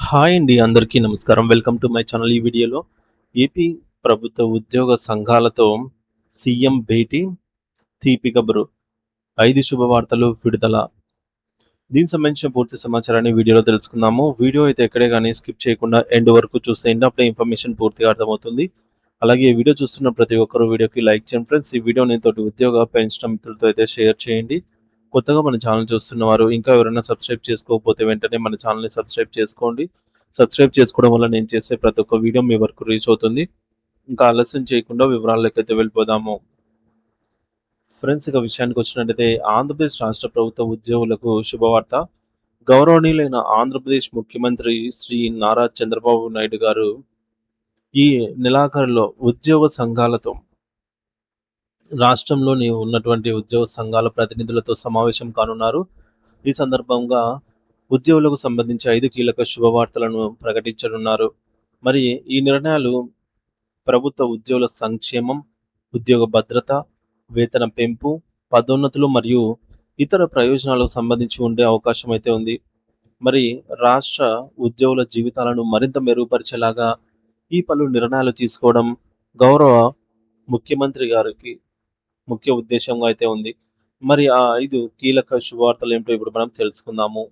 Hi అండి. అందరికీ నమస్కారం. Welcome to my channel. ఈ వీడియోలో ఏపీ ప్రభుత్వ ఉద్యోగ సంఘాలతో సీఎం భేటీ, తీపి కబురు, 5 శుభవార్తలు విడుదల. దీనికి సంబంధించిన పూర్తి సమాచారాన్ని వీడియోలో తెలుసుకుందాము. వీడియో అయితే ఎక్కడే గాని స్కిప్ చేయకుండా ఎండ్ వరకు చూసేయండి. అప్పుడే ఇన్ఫర్మేషన్ పూర్తిగా అర్థమవుతుంది. అలాగే ఈ వీడియో చూస్తున్న ప్రతి ఒక్కరు వీడియోకి లైక్ చేయండి ఫ్రెండ్స్. ఈ వీడియోని తోటి ఉద్యోగ పెన్షన్ మిత్రులతో అయితే షేర్ చేయండి. కొత్తగా మన ఛానల్ చూస్తున్నవారు ఇంకా ఎవరైనా సబ్స్క్రైబ్ చేసుకోకపోతే వెంటనే మన ఛానల్‌ని సబ్స్క్రైబ్ చేసుకోండి. సబ్స్క్రైబ్ చేసుకోవడం వల్ల నేను చేసే ప్రతి ఒక్క వీడియో మీ వరకు రీచ్ అవుతుంది. ఇంకా ఆలస్యం చేయకుండా వివరాల్లోకైతే వెళ్ళిపోదాము. ఫ్రెండ్స్, ఇక విషయానికి వచ్చినట్టయితే ఆంధ్రప్రదేశ్ రాష్ట్ర ప్రభుత్వ ఉద్యోగులకు శుభవార్త. గౌరవనీయులైన ఆంధ్రప్రదేశ్ ముఖ్యమంత్రి శ్రీ నారా చంద్రబాబు నాయుడు గారు ఈ నెలాఖరులో ఉద్యోగ సంఘాలతో, రాష్ట్రంలోని ఉన్నటువంటి ఉద్యోగ సంఘాల ప్రతినిధులతో సమావేశం కానున్నారు. ఈ సందర్భంగా ఉద్యోగులకు సంబంధించి 5 కీలక శుభవార్తలను ప్రకటించనున్నారు. మరి ఈ నిర్ణయాలు ప్రభుత్వ ఉద్యోగుల సంక్షేమం, ఉద్యోగ భద్రత, వేతన పెంపు, పదోన్నతులు మరియు ఇతర ప్రయోజనాలకు సంబంధించి ఉండే అవకాశం అయితే ఉంది. మరి రాష్ట్ర ఉద్యోగుల జీవితాలను మరింత మెరుగుపరిచేలాగా ఈ పలు నిర్ణయాలు తీసుకోవడం గౌరవ ముఖ్యమంత్రి గారికి ముఖ్య ఉద్దేశంగా అయితే ఉంది. మరి ఆ 5 కీలక శుభవార్తలు ఏమిటో ఇప్పుడు మనం తెలుసుకుందాము.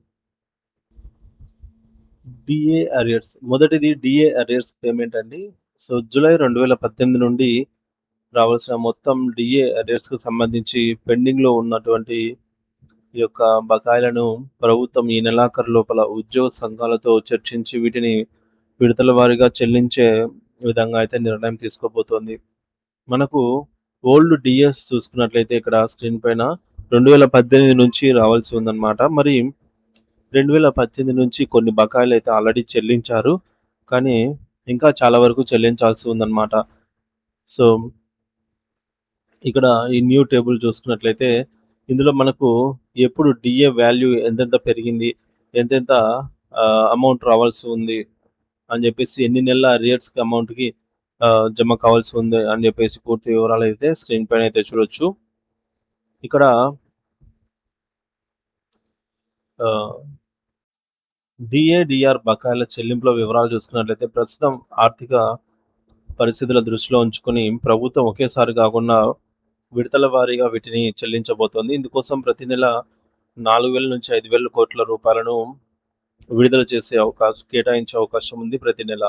DA arrears. మొదటిది డిఏ అరియర్స్ పేమెంట్ అండి. సో, జూలై 2018 నుండి రావాల్సిన మొత్తం డిఏ అరియర్స్‌కి సంబంధించి పెండింగ్‌లో ఉన్నటువంటి ఈ యొక్క బకాయిలను ప్రభుత్వం ఈ నెలాఖరు లోపల ఉద్యోగ సంఘాలతో చర్చించి వీటిని విడతల వారీగా చెల్లించే విధంగా అయితే నిర్ణయం తీసుకోబోతోంది. మనకు ఓల్డ్ డిఎస్ చూసుకున్నట్లయితే ఇక్కడ స్క్రీన్ పైన 2018 నుంచి రావాల్సి ఉందన్నమాట. మరి 2018 నుంచి కొన్ని బకాయిలైతే ఆల్రెడీ చెల్లించారు. కానీ ఇంకా చాలా వరకు చెల్లించాల్సి ఉందన్నమాట. సో, ఇక్కడ ఈ న్యూ టేబుల్ చూసుకున్నట్లయితే ఇందులో మనకు ఎప్పుడు డిఏ వాల్యూ ఎంతెంత పెరిగింది, ఎంతెంత అమౌంట్ రావాల్సి ఉంది అని చెప్పేసి, ఎన్ని నెలల అరియర్స్‌కి అమౌంట్‌కి జమ కావాల్సి ఉంది అని చెప్పేసి పూర్తి వివరాలైతే స్క్రీన్ పైన అయితే చూడొచ్చు. ఇక్కడ ఆహ్, డిఏ, బకాయిల చెల్లింపుల వివరాలు చూసుకున్నట్లయితే ప్రస్తుతం ఆర్థిక పరిస్థితుల దృష్టిలో ఉంచుకొని ప్రభుత్వం ఒకేసారి కాకుండా విడతల వారీగా వీటిని చెల్లించబోతోంది. ఇందుకోసం ప్రతి నెల 4,000 నుంచి 5,000 కోట్ల రూపాయలను విడుదల చేసే కేటాయించే అవకాశం ఉంది ప్రతి నెల.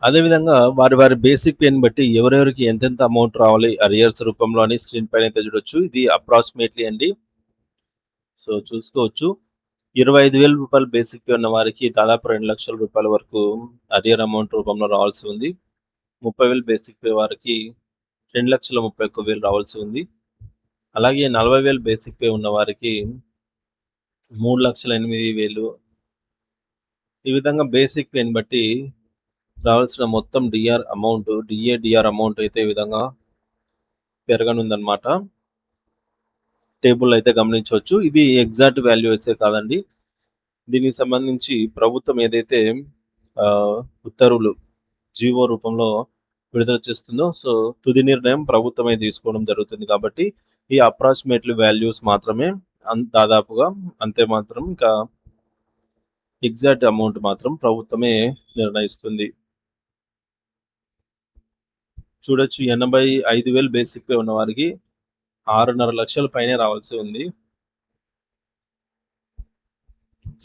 అదేవిధంగా వారి వారి బేసిక్ పేని బట్టి ఎవరెవరికి ఎంతెంత అమౌంట్ రావాలి అరియర్స్ రూపంలో అని స్క్రీన్ పైన అయితే చూడొచ్చు. ఇది అప్రాక్సిమేట్లీ అండి. సో, చూసుకోవచ్చు. రూ. 25,000 బేసిక్ పే ఉన్న వారికి దాదాపు రూ. 2,00,000 వరకు అరియర్ అమౌంట్ రూపంలో రావాల్సి ఉంది. 30,000 బేసిక్ పే వారికి 2,31,000 రావాల్సి ఉంది. అలాగే 40,000 బేసిక్ పే ఉన్న వారికి 3,08,000. ఈ విధంగా బేసిక్ పేని బట్టి రావాల్సిన మొత్తం డిఆర్ అమౌంట్ అయితే ఈ విధంగా పెరగనుందన్నమాట. టేబుల్ అయితే గమనించవచ్చు. ఇది ఎగ్జాక్ట్ వాల్యూసే కాదండి. దీనికి సంబంధించి ప్రభుత్వం ఏదైతే ఉత్తర్వులు జీవో రూపంలో విడుదల చేస్తుందో, సో తుది నిర్ణయం ప్రభుత్వమే తీసుకోవడం జరుగుతుంది కాబట్టి ఈ అప్రాక్సిమేట్లీ వాల్యూస్ మాత్రమే దాదాపుగా అంతే మాత్రం, ఇంకా ఎగ్జాక్ట్ అమౌంట్ మాత్రం ప్రభుత్వమే నిర్ణయిస్తుంది. చూడొచ్చు, 85,000 బేసిక్ పే ఉన్న వారికి 6.5 లక్షల పైనే రావాల్సి ఉంది.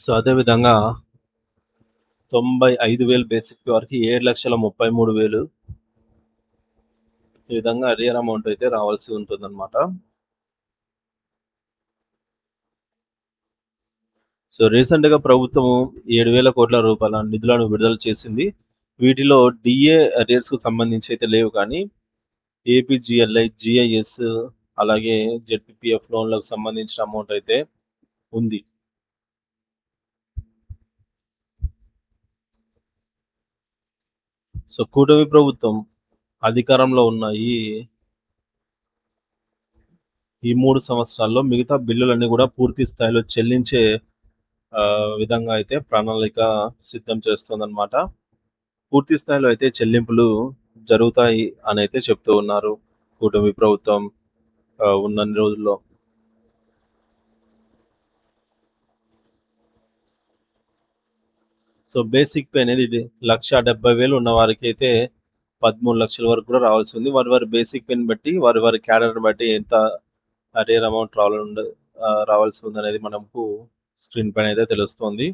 సో, అదేవిధంగా 95,000 బేసిక్ పే వారికి 7,33,000 ఈ విధంగా అరియర్ అమౌంట్ అయితే రావాల్సి ఉంటుందన్నమాట. సో, రీసెంట్‌గా ప్రభుత్వము 7,000 కోట్ల రూపాయల నిధులను విడుదల చేసింది. వీటిలో డిఏ అరియర్స్‌కు సంబంధించి అయితే లేవు కానీ ఏపీజీఎల్ఐ, జీఐఎస్ అలాగే జెడ్పీపీఎఫ్ లోన్‌లకు సంబంధించిన అమౌంట్ అయితే ఉంది. సో, కూటమి ప్రభుత్వం అధికారంలో ఉన్న ఈ 3 సంవత్సరాల్లో మిగతా బిల్లులన్నీ కూడా పూర్తి స్థాయిలో చెల్లించే విధంగా అయితే ప్రణాళిక సిద్ధం చేస్తుందన్నమాట. పూర్తి స్థాయిలో అయితే చెల్లింపులు జరుగుతాయి అని అయితే చెప్తూ ఉన్నారు కూటమి ప్రభుత్వం ఉన్నన్ని రోజుల్లో. సో, బేసిక్ పే అనేది 1,70,000 ఉన్న వారికైతే 13,00,000 వరకు కూడా రావాల్సి ఉంది. వారి బేసిక్ పేని బట్టి, వారి క్యాడర్‌ని బట్టి ఎంత అరియర్ అమౌంట్ రావాల్సి ఉందనేది మనకు స్క్రీన్ పైన అయితే తెలుస్తోంది.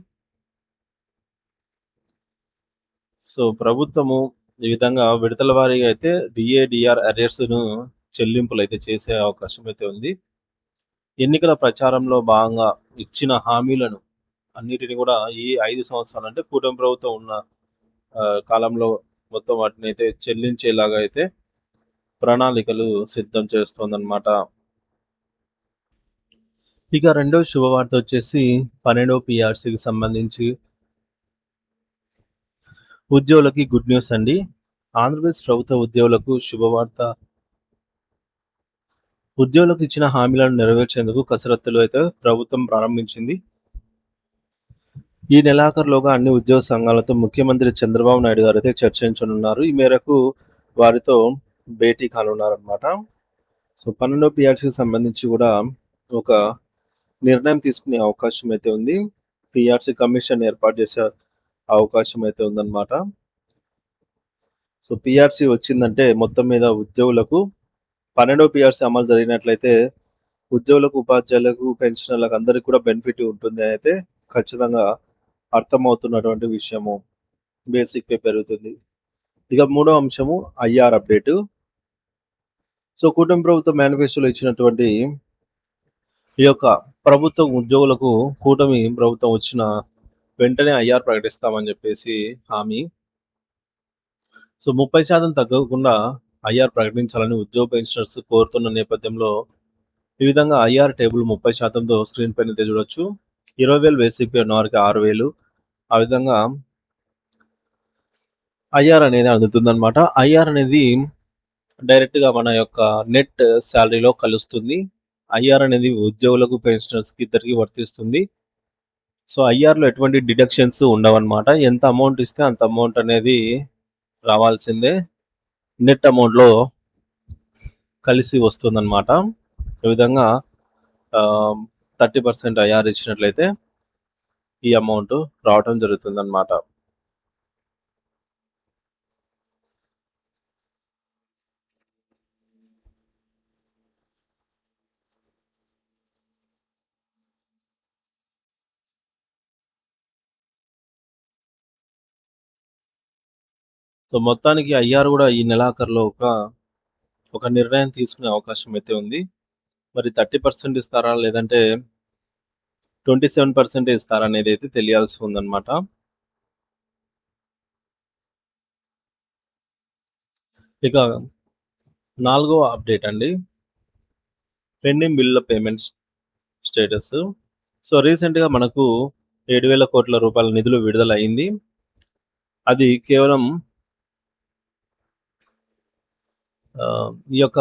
సో, ప్రభుత్వము ఈ విధంగా విడతల వారీగా అయితే డీఏ, డీఆర్ అరియర్స్‌ను చెల్లింపులైతే చేసే అవకాశం అయితే ఉంది. ఎన్నికల ప్రచారంలో భాగంగా ఇచ్చిన హామీలను అన్నిటిని కూడా ఈ 5 సంవత్సరాలు అంటే కూటమి ప్రభుత్వం ఉన్న కాలంలో మొత్తం వాటినైతే చెల్లించేలాగా అయితే ప్రణాళికలు సిద్ధం చేస్తోందనమాట. ఇక రెండో శుభవార్త వచ్చేసి 12వ పీఆర్సీకి సంబంధించి ఉద్యోగులకి గుడ్ న్యూస్ అండి. ఆంధ్రప్రదేశ్ ప్రభుత్వ ఉద్యోగులకు శుభవార్త. ఉద్యోగులకు ఇచ్చిన హామీలను నెరవేర్చేందుకు కసరత్తులు అయితే ప్రభుత్వం ప్రారంభించింది. ఈ నెలాఖరులోగా అన్ని ఉద్యోగ సంఘాలతో ముఖ్యమంత్రి చంద్రబాబు నాయుడు గారు అయితే చర్చించనున్నారు. ఈ మేరకు వారితో భేటీ కానున్నారనమాట. సో, 12వ పీఆర్సీకి సంబంధించి కూడా ఒక నిర్ణయం తీసుకునే అవకాశం అయితే ఉంది. పీఆర్సీ కమిషన్ ఏర్పాటు చేసే అవకాశం అయితే ఉందన్నమాట. సో, పీఆర్సీ వచ్చిందంటే మొత్తం మీద ఉద్యోగులకు 12వ పీఆర్సీ అమలు జరిగినట్లయితే ఉద్యోగులకు, ఉపాధ్యాయులకు, పెన్షనర్లకు అందరికి కూడా బెనిఫిట్ ఉంటుంది అయితే ఖచ్చితంగా అర్థమవుతున్నటువంటి విషయము. బేసిక్ పే పెరుగుతుంది. ఇక మూడో అంశము ఐఆర్ అప్డేటు. సో, కూటమి ప్రభుత్వం మేనిఫెస్టోలో ఇచ్చినటువంటి ఈ యొక్క ప్రభుత్వ ఉద్యోగులకు కూటమి ప్రభుత్వం వచ్చిన వెంటనే ఐఆర్ ప్రకటిస్తామని చెప్పేసి హామీ. సో, 30% తగ్గకుండా ఐఆర్ ప్రకటించాలని ఉద్యోగ పెన్షనర్స్ కోరుతున్న నేపథ్యంలో ఈ విధంగా ఐఆర్ టేబుల్ 30%తో స్క్రీన్ పైన అయితే చూడొచ్చు. 20,000 బేసిక్ పే ఉన్న వారికి 6,000 ఆ విధంగా ఐఆర్ అనేది అందుతుందన్నమాట. ఐఆర్ అనేది డైరెక్ట్‌గా మన యొక్క నెట్ సాలరీలో కలుస్తుంది. ఐఆర్ అనేది ఉద్యోగులకు, పెన్షనర్స్‌కి ఇద్దరికీ వర్తిస్తుంది. సో, ఐఆర్‌లో ఎటువంటి డిడక్షన్స్ ఉండవన్నమాట. ఎంత అమౌంట్ ఇస్తే అంత అమౌంట్ అనేది రావాల్సిందే. నెట్ అమౌంట్‌లో కలిసి వస్తుందన్నమాట. ఈ విధంగా 30% ఐఆర్ ఇచ్చినట్లయితే ఈ అమౌంట్ రావటం జరుగుతుందన్నమాట. సో, మొత్తానికి ఐఆర్ కూడా ఈ నెలాఖరులో ఒక నిర్ణయం తీసుకునే అవకాశం అయితే ఉంది. మరి 30% ఇస్తారా? లేదంటే 27% ఇస్తారా? అనేది అయితే తెలియాల్సి ఉందన్నమాట. ఇక 4వ అప్డేట్ అండి. పెండింగ్ బిల్లుల పేమెంట్స్ స్టేటస్. సో, రీసెంట్‌గా మనకు 7,000 కోట్ల రూపాయల నిధులు విడుదల అయింది. అది కేవలం ఈ యొక్క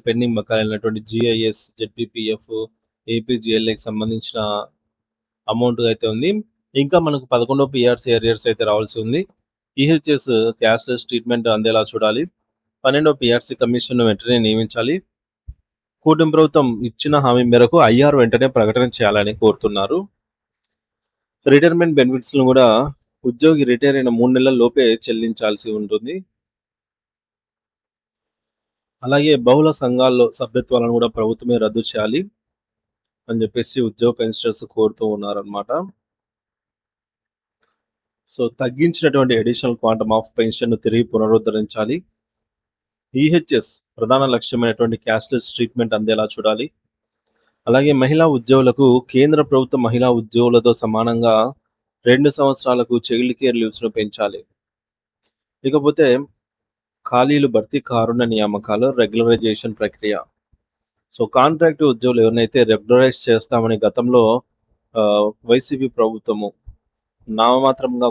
పెండింగ్ బకాయిలైనటువంటి జీఐఎస్, జెడ్పీపీఎఫ్, ఏపీజీఎల్ఏకి సంబంధించిన అమౌంట్ అయితే ఉంది. ఇంకా మనకు 11వ పీఆర్సీ అరియర్స్ అయితే రావాల్సి ఉంది. ఈహెచ్ఎస్ క్యాష్‌లెస్ ట్రీట్మెంట్ అందేలా చూడాలి. 12వ పీఆర్సీ కమిషన్‌ను వెంటనే నియమించాలి. కూటమి ప్రభుత్వం ఇచ్చిన హామీ మేరకు ఐఆర్ వెంటనే ప్రకటన చేయాలని కోరుతున్నారు. రిటైర్మెంట్ బెనిఫిట్స్‌ను కూడా ఉద్యోగి రిటైర్ అయిన 3 నెలల లోపే చెల్లించాల్సి ఉంటుంది. అలాగే బహుళ సంఘాల్లో సభ్యత్వాలను కూడా ప్రభుత్వమే రద్దు చేయాలి అని చెప్పేసి ఉద్యోగ పెన్షనర్స్ కోరుతూ ఉన్నారనమాట. సో, తగ్గించినటువంటి అడిషనల్ క్వాంటమ్ ఆఫ్ పెన్షన్‌ను తిరిగి పునరుద్ధరించాలి. ఈహెచ్ఎస్ ప్రధాన లక్ష్యమైనటువంటి క్యాష్‌లెస్ ట్రీట్మెంట్ అందేలా చూడాలి. అలాగే మహిళా ఉద్యోగులకు కేంద్ర ప్రభుత్వ మహిళా ఉద్యోగులతో సమానంగా 2 సంవత్సరాలకు చైల్డ్ కేర్ లీవ్స్‌ను పెంచాలి. ఇకపోతే ఖాళీలు భర్తీ కారుణ్య నియామకాలు, రెగ్యులరైజేషన్ ప్రక్రియ. సో, కాంట్రాక్ట్ ఉద్యోగులు ఎవరినైతే రెగ్యులరైజ్ చేస్తామని గతంలో వైసీపీ ప్రభుత్వము నామమాత్రంగా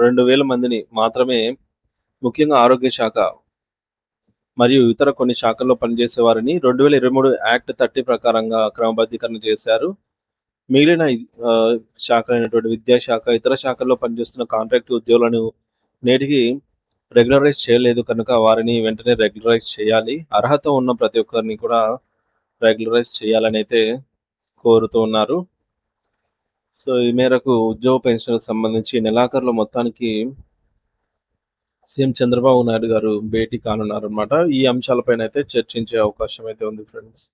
2,000 మందిని మాత్రమే ముఖ్యంగా ఆరోగ్య శాఖ మరియు ఇతర కొన్ని శాఖల్లో పనిచేసే వారిని 2023 యాక్ట్ 30 ప్రకారంగా క్రమబద్ధీకరణ చేశారు. మిగిలిన శాఖలైనటువంటి విద్యాశాఖ, ఇతర శాఖల్లో పనిచేస్తున్న కాంట్రాక్ట్ ఉద్యోగులను నేటికి రెగ్యులరైజ్ చేయలేదు కనుక వారిని వెంటనే రెగ్యులరైజ్ చేయాలి. అర్హత ఉన్న ప్రతి ఒక్కరిని కూడా రెగ్యులరైజ్ చేయాలని అయితే కోరుతూ ఉన్నారు. సో, ఈ మేరకు ఉద్యోగ పెన్షన్‌కి సంబంధించి నెలాఖరులో మొత్తానికి సీఎం చంద్రబాబు నాయుడు గారు భేటీ కానున్నారనమాట. ఈ అంశాలపైనైతే చర్చించే అవకాశం అయితే ఉంది ఫ్రెండ్స్.